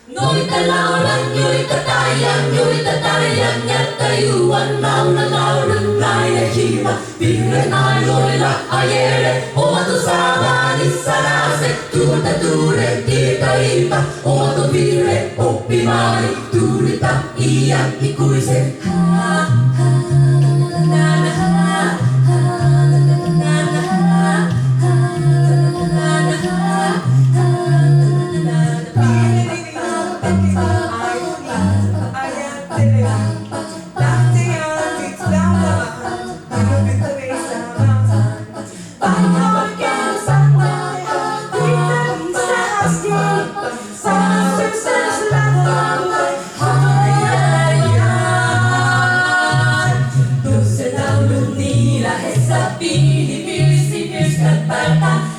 Noita laulan, joita taian, jättäjuan laulun nainen hiiva. Vihreän ailoilla ajele, omaton saavani sanase, tuulta tuulen ilta, omaton vihreä oppimaani, tuulita iän ikuisen.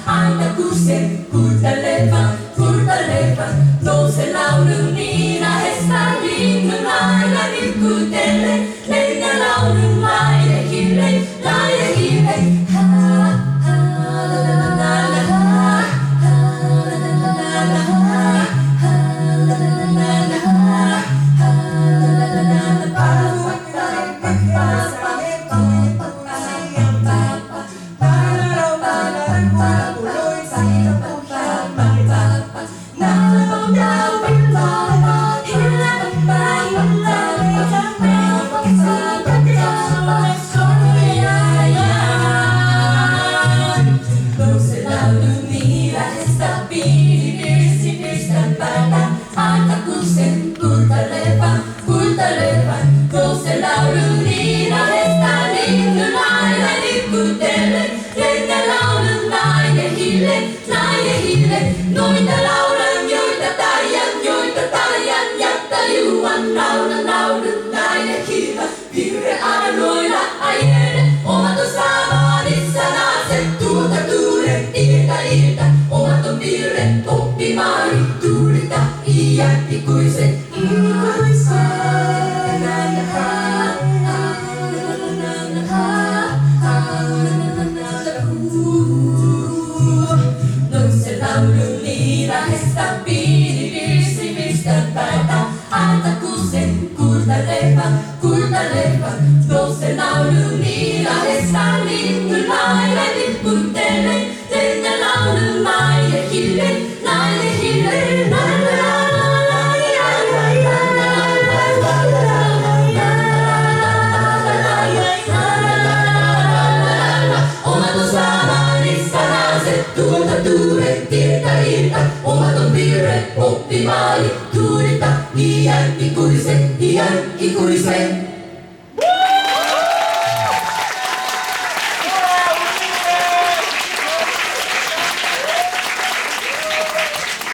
Aina kun se kultaleva, nouse laulun niin lähestä linnun lailla nitkutelle. Lennä laulun laine hille. Aina kun se kultaleva, nouse laulun niin lähestä linnun lailla nitkutelle. Lennä laulun nainen hille. Noita laulan, joita taian, jättäjuan laulun nainen hiiva. Vihreän ailoilla ajele, omaton saavani sanase, tuulta tuulen ilta, omaton vihreä oppimaani, tuulita iän ikuisen. Nouse laulun niin lähestä virsi pistän päätä. Aina kun se kultaleva, nouse laulun niin lähestä linnun lailla nitkutelle. Lennä laulun nainen hille. Omaton saamani sanase, tuulta tuulen ilta, omaton vihreä oppimaani, tuulita iän ikuisen.